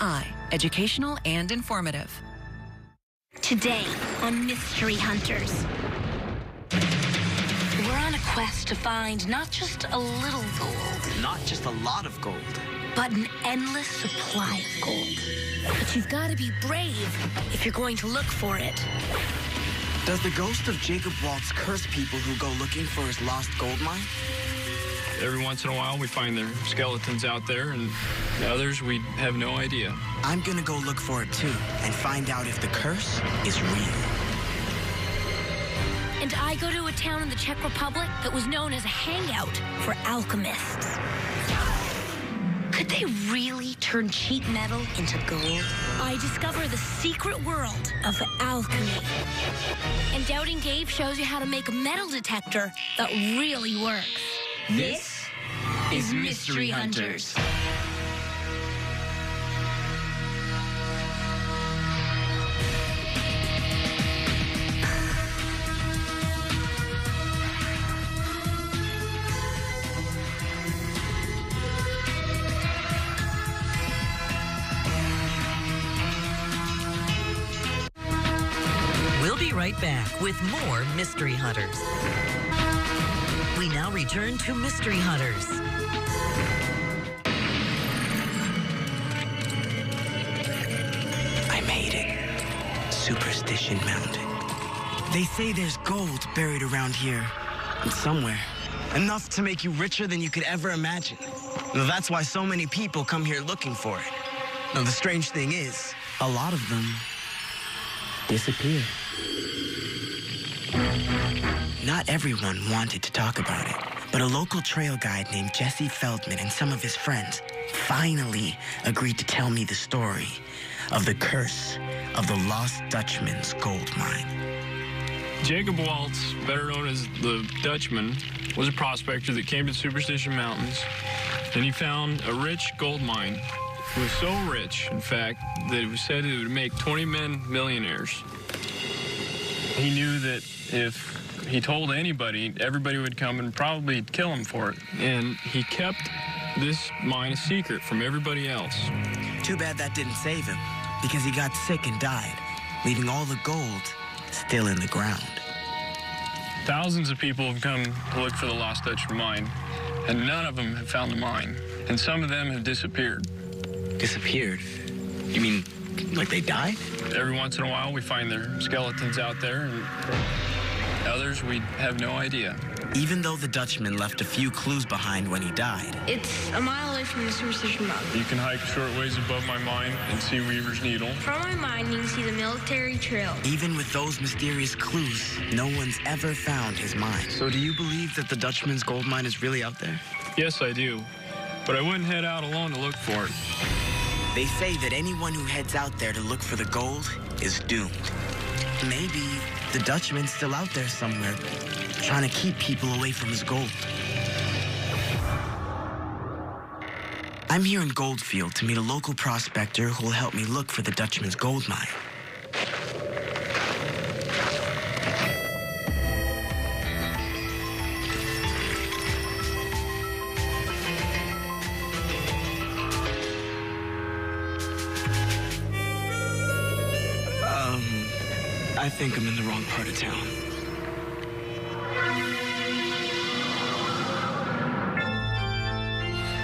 S4.E5, educational and informative. Today on Mystery Hunters, we're on a quest to find not just a little gold, not just a lot of gold, but an endless supply of gold. But you've got to be brave if you're going to look for it. Does the ghost of Jacob Waltz curse people who go looking for his lost gold mine? Every once in a while, we find their skeletons out there, and others, we have no idea. I'm gonna go look for it too, and find out if the curse is real. And I go to a town in the Czech Republic that was known as a hangout for alchemists. Could they really turn cheap metal into gold? I discover the secret world of alchemy. And Doubting Dave shows you how to make a metal detector that really works. This is Mystery Hunters. We'll be right back with more Mystery Hunters. We now return to Mystery Hunters. I made it. Superstition Mountain. They say there's gold buried around here. Somewhere. Enough to make you richer than you could ever imagine. Now, that's why so many people come here looking for it. Now, the strange thing is, a lot of them disappear. Not everyone wanted to talk about it, but a local trail guide named Jesse Feldman and some of his friends finally agreed to tell me the story of the curse of the Lost Dutchman's gold mine. Jacob Waltz, better known as the Dutchman, was a prospector that came to Superstition Mountains, and he found a rich gold mine. It was so rich, in fact, that it was said it would make 20 men millionaires. He knew that if he told anybody, everybody would come and probably kill him for it. And he kept this mine a secret from everybody else. Too bad that didn't save him, because he got sick and died, leaving all the gold still in the ground. Thousands of people have come to look for the Lost Dutchman mine, and none of them have found the mine. And some of them have disappeared. Disappeared? You mean like they died? Every once in a while, we find their skeletons out there, and others, we have no idea. Even though the Dutchman left a few clues behind when he died. It's a mile away from the Superstition Mountain. You can hike a short ways above my mine and see Weaver's Needle. From my mine, you can see the military trail. Even with those mysterious clues, no one's ever found his mine. So do you believe that the Dutchman's gold mine is really out there? Yes, I do. But I wouldn't head out alone to look for it. They say that anyone who heads out there to look for the gold is doomed. Maybe the Dutchman's still out there somewhere, trying to keep people away from his gold. I'm here in Goldfield to meet a local prospector who will help me look for the Dutchman's gold mine. I think I'm in the wrong part of town.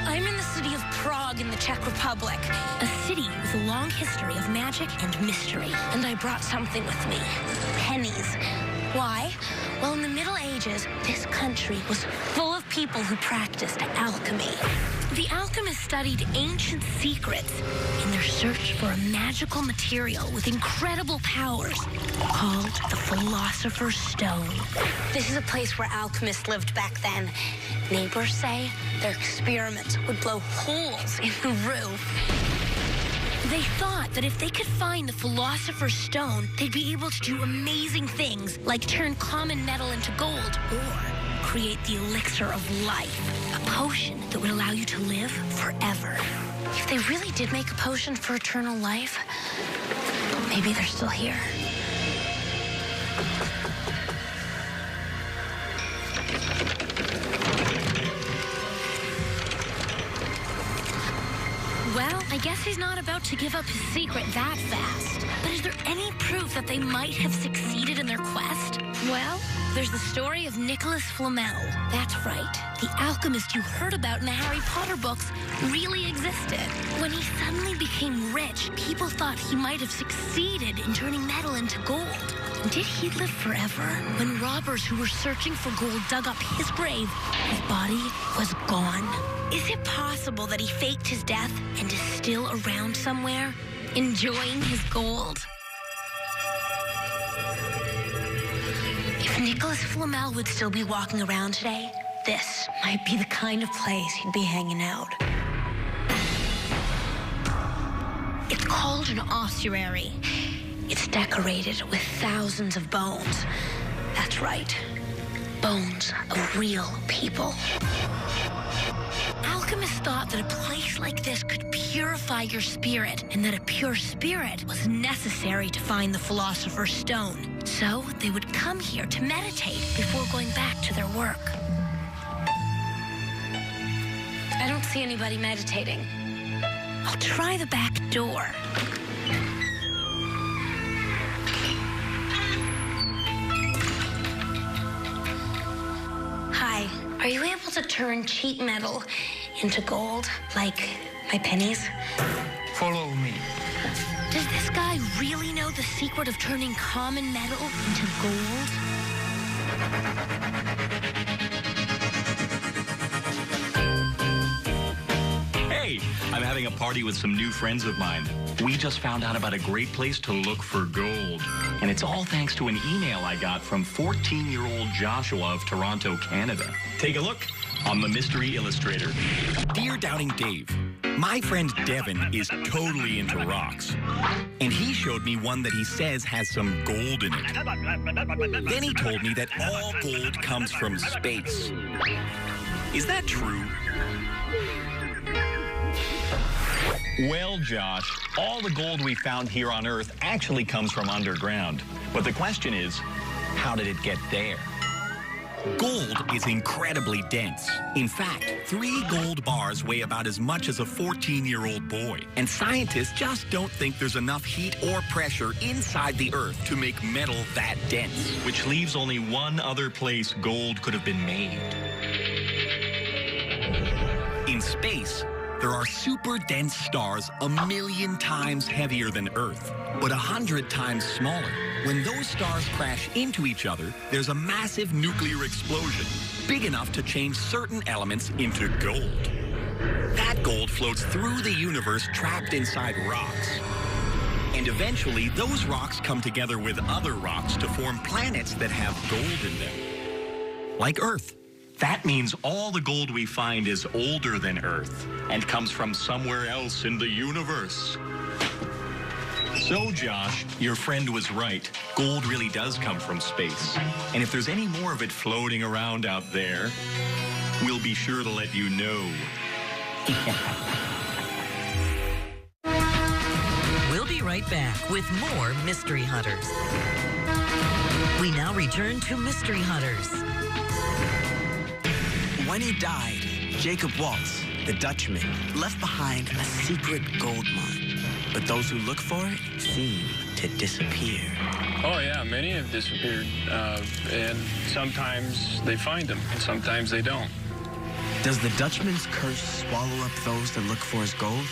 I'm in the city of Prague in the Czech Republic, a city with a long history of magic and mystery. And I brought something with me, pennies. Why? Well, in the Middle Ages, this country was full of people who practiced alchemy. The alchemists studied ancient secrets in their search for a magical material with incredible powers called the Philosopher's Stone. This is a place where alchemists lived back then. Neighbors say their experiments would blow holes in the roof. They thought that if they could find the Philosopher's Stone, they'd be able to do amazing things like turn common metal into gold or create the elixir of life, a potion that would allow you to live forever. If they really did make a potion for eternal life, maybe they're still here. Well, Well, I guess he's not about to give up his secret that fast. But is there any proof that they might have succeeded in their quest? Well, there's the story of Nicholas Flamel. That's right. The alchemist you heard about in the Harry Potter books really existed. When he suddenly became rich, people thought he might have succeeded in turning metal into gold. Did he live forever? When robbers who were searching for gold dug up his grave, his body was gone. Is it possible that he faked his death and is still around somewhere, enjoying his gold? If Nicholas Flamel would still be walking around today, this might be the kind of place he'd be hanging out. It's called an ossuary. It's decorated with thousands of bones. That's right, bones of real people. Alchemists thought that a place like this could purify your spirit, and that a pure spirit was necessary to find the Philosopher's Stone. So they would come here to meditate before going back to their work. I don't see anybody meditating. I'll try the back door. Hi, are you able to turn cheap metal into gold, like my pennies? Follow me. Does this guy really know the secret of turning common metal into gold? Hey, I'm having a party with some new friends of mine. We just found out about a great place to look for gold. And it's all thanks to an email I got from 14-year-old Joshua of Toronto, Canada. Take a look. I'm the Mystery Illustrator. Dear Doubting Dave, my friend Devin is totally into rocks. And he showed me one that he says has some gold in it. Then he told me that all gold comes from space. Is that true? Well, Josh, all the gold we found here on Earth actually comes from underground. But the question is, how did it get there? Gold is incredibly dense. In fact, 3 gold bars weigh about as much as a 14-year-old boy. And scientists just don't think there's enough heat or pressure inside the Earth to make metal that dense. Which leaves only one other place gold could have been made. In space, there are super dense stars 1,000,000 times heavier than Earth, but 100 times smaller. When those stars crash into each other, there's a massive nuclear explosion, big enough to change certain elements into gold. That gold floats through the universe trapped inside rocks. And eventually, those rocks come together with other rocks to form planets that have gold in them. Like Earth. That means all the gold we find is older than Earth and comes from somewhere else in the universe. So, Josh, your friend was right. Gold really does come from space. And if there's any more of it floating around out there, we'll be sure to let you know. We'll be right back with more Mystery Hunters. We now return to Mystery Hunters. When he died, Jacob Waltz, the Dutchman, left behind a secret gold mine. But those who look for it seem to disappear. Oh, yeah, many have disappeared. And sometimes they find them, and sometimes they don't. Does the Dutchman's curse swallow up those that look for his gold?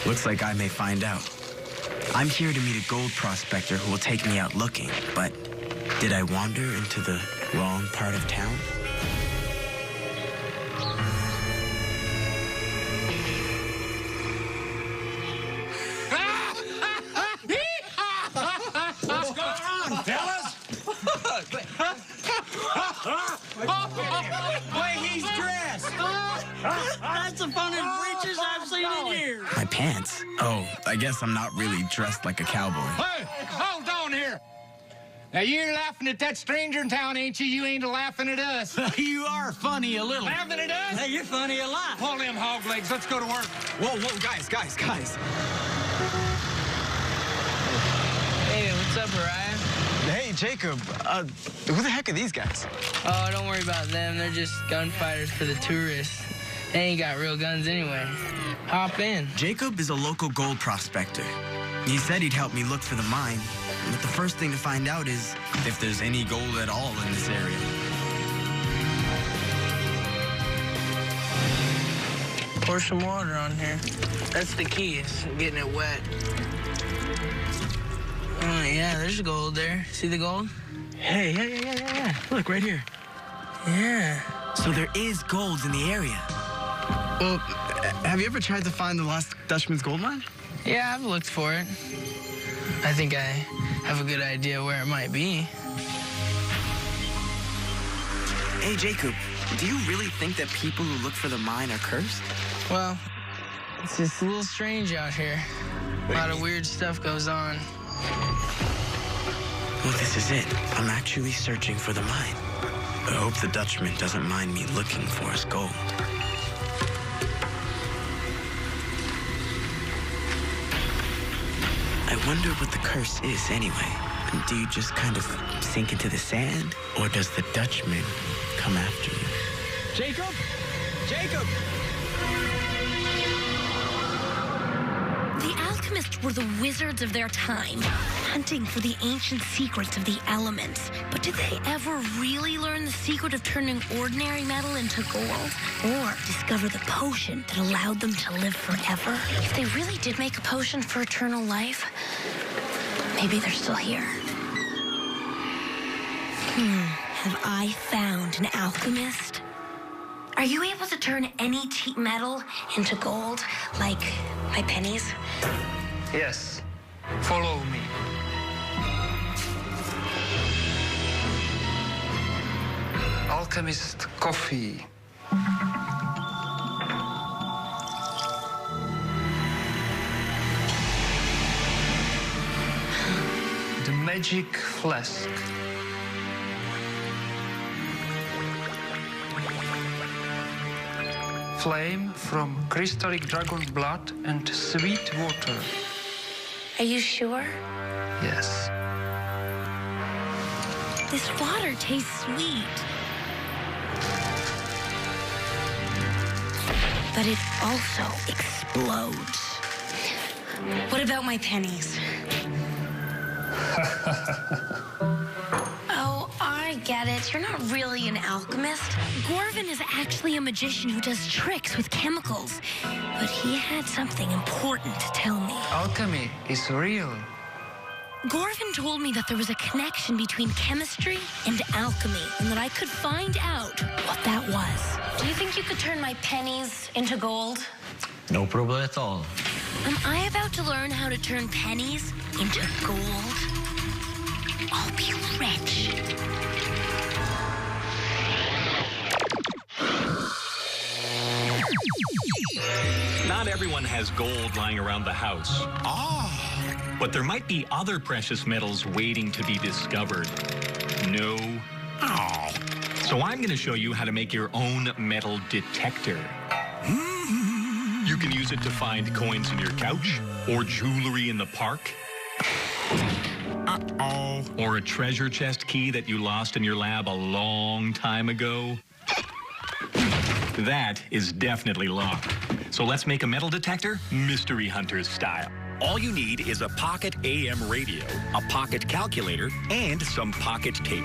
Looks like I may find out. I'm here to meet a gold prospector who will take me out looking, but did I wander into the wrong part of town? That's the funnest breeches I've seen in years. My pants? Oh, I guess I'm not really dressed like a cowboy. Hey, hold on here. Now, you're laughing at that stranger in town, ain't you? You ain't laughing at us. You are funny a little. Laughing at us? Hey, you're funny a lot. Pull them hog legs. Let's go to work. Whoa, guys. Hey, what's up, Araya? Hey, Jacob. Who the heck are these guys? Oh, don't worry about them. They're just gunfighters for the tourists. They ain't got real guns anyway. Hop in. Jacob is a local gold prospector. He said he'd help me look for the mine, but the first thing to find out is if there's any gold at all in this area. Pour some water on here. That's the key, is getting it wet. Oh, yeah, there's gold there. See the gold? Hey, yeah. Look, right here. Yeah. So there is gold in the area. Well, have you ever tried to find the Lost Dutchman's gold mine? Yeah, I've looked for it. I think I have a good idea where it might be. Hey, Jacob, do you really think that people who look for the mine are cursed? Well, it's just a little strange out here. A lot of weird stuff goes on. Well, this is it. I'm actually searching for the mine. I hope the Dutchman doesn't mind me looking for his gold. I wonder what the curse is anyway. Do you just kind of sink into the sand? Or does the Dutchman come after you? Jacob? Jacob! The alchemists were the wizards of their time, hunting for the ancient secrets of the elements. But did they ever really learn the secret of turning ordinary metal into gold? Or discover the potion that allowed them to live forever? If they really did make a potion for eternal life, maybe they're still here. Have I found an alchemist? Are you able to turn any cheap metal into gold, like my pennies? Yes. Follow me. Alchemist coffee. The magic flask. Flame from crystallic dragon's blood and sweet water. Are you sure? Yes. This water tastes sweet. But it also explodes. What about my pennies? Oh, I get it. You're not really an alchemist. Gorvin is actually a magician who does tricks with chemicals. But he had something important to tell me. Alchemy is real. Gorvin told me that there was a connection between chemistry and alchemy, and that I could find out what that was. Do you think you could turn my pennies into gold? No problem at all. Am I about to learn how to turn pennies into gold? I'll be rich. Not everyone has gold lying around the house. But there might be other precious metals waiting to be discovered. No. So I'm going to show you how to make your own metal detector. You can use it to find coins in your couch, or jewelry in the park. Or a treasure chest key that you lost in your lab a long time ago. That is definitely locked. So let's make a metal detector mystery hunters style. All you need is a pocket AM radio, a pocket calculator, and some pocket tape.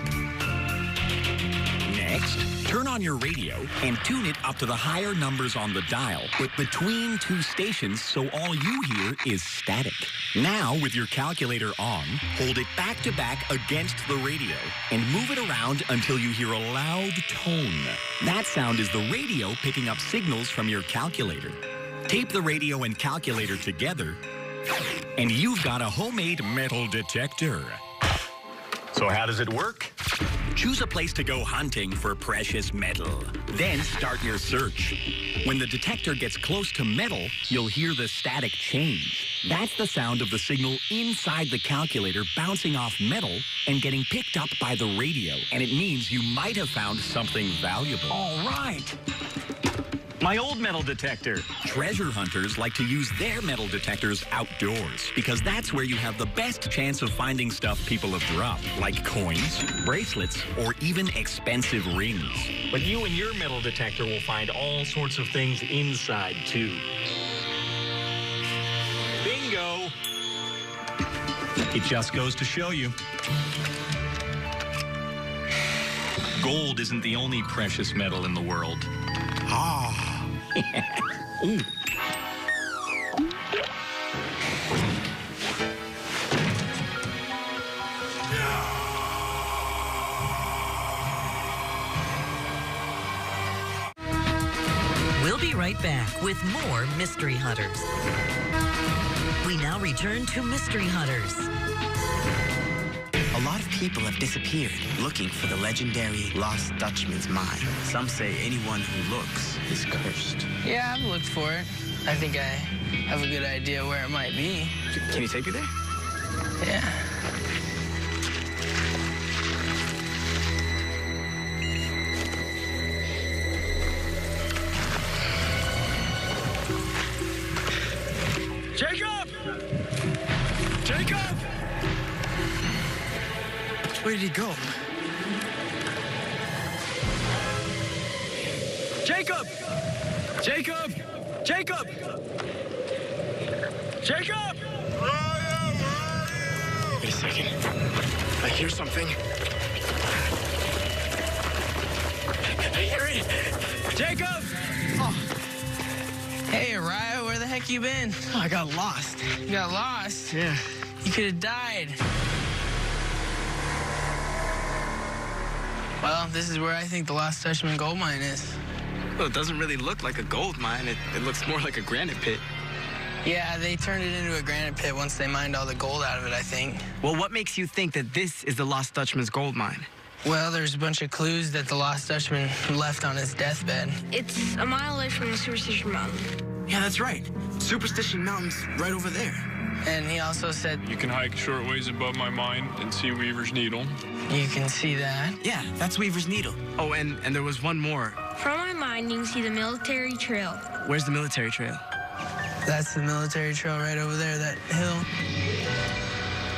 Next, turn on your radio and tune it up to the higher numbers on the dial, but between two stations so all you hear is static. Now, with your calculator on, hold it back to back against the radio and move it around until you hear a loud tone. That sound is the radio picking up signals from your calculator. Tape the radio and calculator together, and you've got a homemade metal detector. So how does it work? Choose a place to go hunting for precious metal. Then start your search. When the detector gets close to metal, you'll hear the static change. That's the sound of the signal inside the calculator bouncing off metal and getting picked up by the radio. And it means you might have found something valuable. All right. My old metal detector. Treasure hunters like to use their metal detectors outdoors because that's where you have the best chance of finding stuff people have dropped, like coins, bracelets, or even expensive rings. But you and your metal detector will find all sorts of things inside, too. Bingo! It just goes to show you. Gold isn't the only precious metal in the world. Ah. Ooh. We'll be right back with more Mystery Hunters. We now return to Mystery Hunters. A lot of people have disappeared looking for the legendary Lost Dutchman's mine. Some say anyone who looks is cursed. Yeah, I've looked for it. I think I have a good idea where it might be. Can you take me there? Yeah. Jacob! Jacob! Where did he go? Jacob! Jacob! Jacob! Jacob! Wait a second. I hear something. I hear it! Jacob! Oh. Hey, Araya, where the heck you been? Oh, I got lost. You got lost? Yeah. You could have died. Well, this is where I think the Lost Dutchman gold mine is. Well, it doesn't really look like a gold mine. It looks more like a granite pit. Yeah, they turned it into a granite pit once they mined all the gold out of it, I think. Well, what makes you think that this is the Lost Dutchman's gold mine? Well, there's a bunch of clues that the Lost Dutchman left on his deathbed. It's a mile away from the Superstition Mountain. Yeah, that's right. Superstition Mountain's right over there. And he also said... You can hike short ways above my mine and see Weaver's Needle. You can see that. Yeah, that's Weaver's Needle. Oh, and there was one more. From my mine, you can see the military trail. Where's the military trail? That's the military trail right over there, that hill.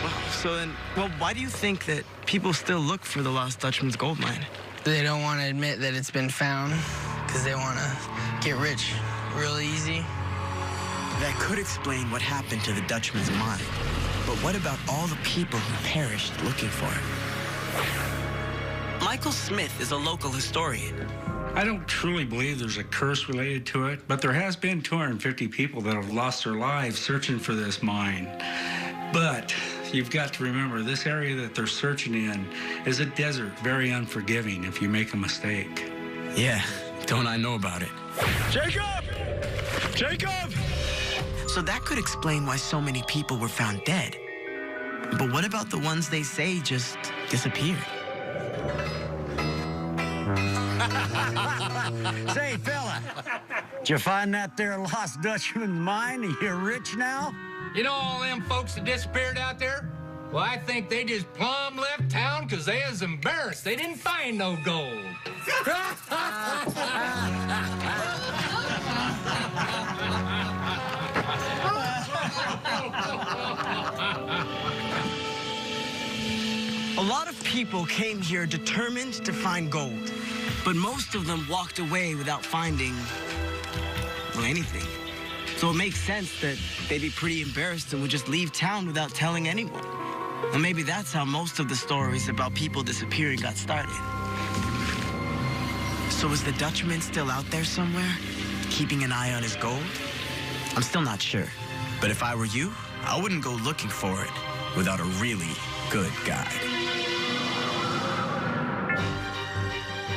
Wow, so then, well, why do you think that people still look for the Lost Dutchman's gold mine? They don't want to admit that it's been found because they want to get rich real easy. That could explain what happened to the Dutchman's mine. But what about all the people who perished looking for it? Michael Smith is a local historian. I don't truly believe there's a curse related to it, but there has been 250 people that have lost their lives searching for this mine. But you've got to remember, this area that they're searching in is a desert, very unforgiving if you make a mistake. Yeah, don't I know about it? Jacob! Jacob! So that could explain why so many people were found dead. But what about the ones they say just disappeared? Say, fella, did you find that there Lost Dutchman's mine? Are you rich now? You know all them folks that disappeared out there? Well, I think they just plumb left town because they was embarrassed. They didn't find no gold. A lot of people came here determined to find gold, but most of them walked away without finding, well, anything. So it makes sense that they'd be pretty embarrassed and would just leave town without telling anyone. And maybe that's how most of the stories about people disappearing got started. So is the Dutchman still out there somewhere, keeping an eye on his gold? I'm still not sure. But if I were you, I wouldn't go looking for it without a really good guide.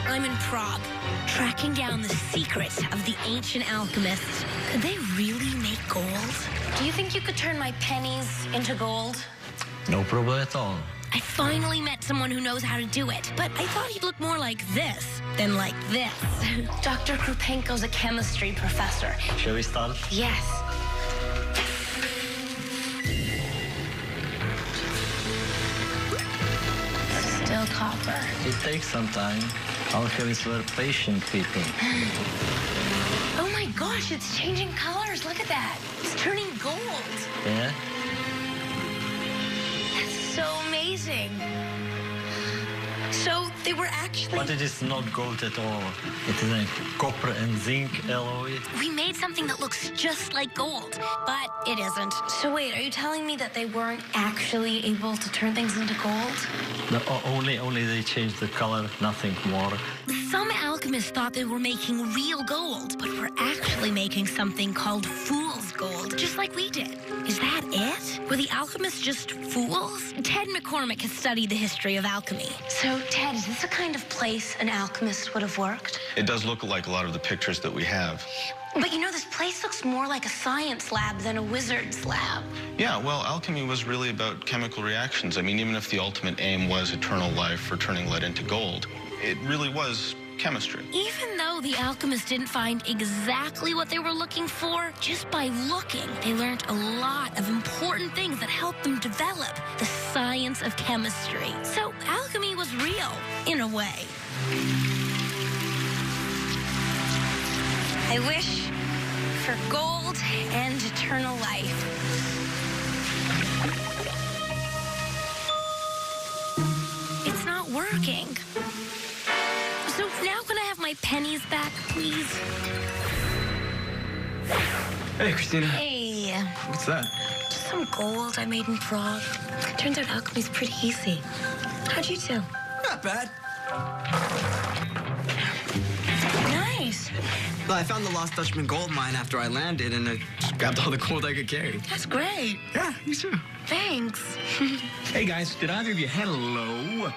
I'm in Prague, tracking down the secrets of the ancient alchemists. Could they really make gold? Do you think you could turn my pennies into gold? No problem at all. I finally met someone who knows how to do it, but I thought he'd look more like this than like this. Dr. Krupenko's a chemistry professor. Shall we start? Yes. Still copper. It takes some time. Alchemists were patient people. gosh, it's changing colors. Look at that. It's turning gold. Yeah. That's so amazing. So they were actually... But it is not gold at all. It is a copper and zinc alloy. We made something that looks just like gold, but it isn't. So wait, are you telling me that they weren't actually able to turn things into gold? No, only they changed the color, nothing more. Some alchemists thought they were making real gold, but were actually making something called fool's gold, just like we did. Is that it? Were the alchemists just fools? Ted McCormick has studied the history of alchemy. So, Ted, is this the kind of place an alchemist would have worked? It does look like a lot of the pictures that we have. But you know, this place looks more like a science lab than a wizard's lab. Yeah, well, alchemy was really about chemical reactions. I mean, even if the ultimate aim was eternal life or turning lead into gold, it really was chemistry. Even though the alchemists didn't find exactly what they were looking for, just by looking, they learned a lot of important things that helped them develop the science of chemistry. So alchemy was real, in a way. I wish for gold and eternal life. It's not working. So now can I have my pennies back, please? Hey, Christina. Hey. What's that? Just some gold I made in Prague. Turns out alchemy's pretty easy. How'd you do? Not bad. Nice. Well, I found the Lost Dutchman gold mine after I landed, and I just grabbed all the gold I could carry. That's great. Yeah, you too. Thanks. Hey, guys, did either of you... Hello?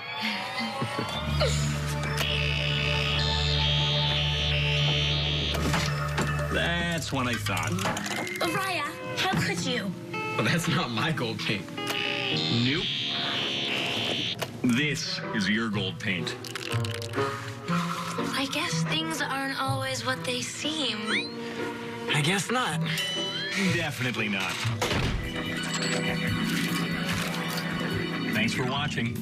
That's what I thought. Araya, how could you? Well, that's not my gold paint. Nope. This is your gold paint. I guess things aren't always what they seem. I guess not. Definitely not. Thanks for watching.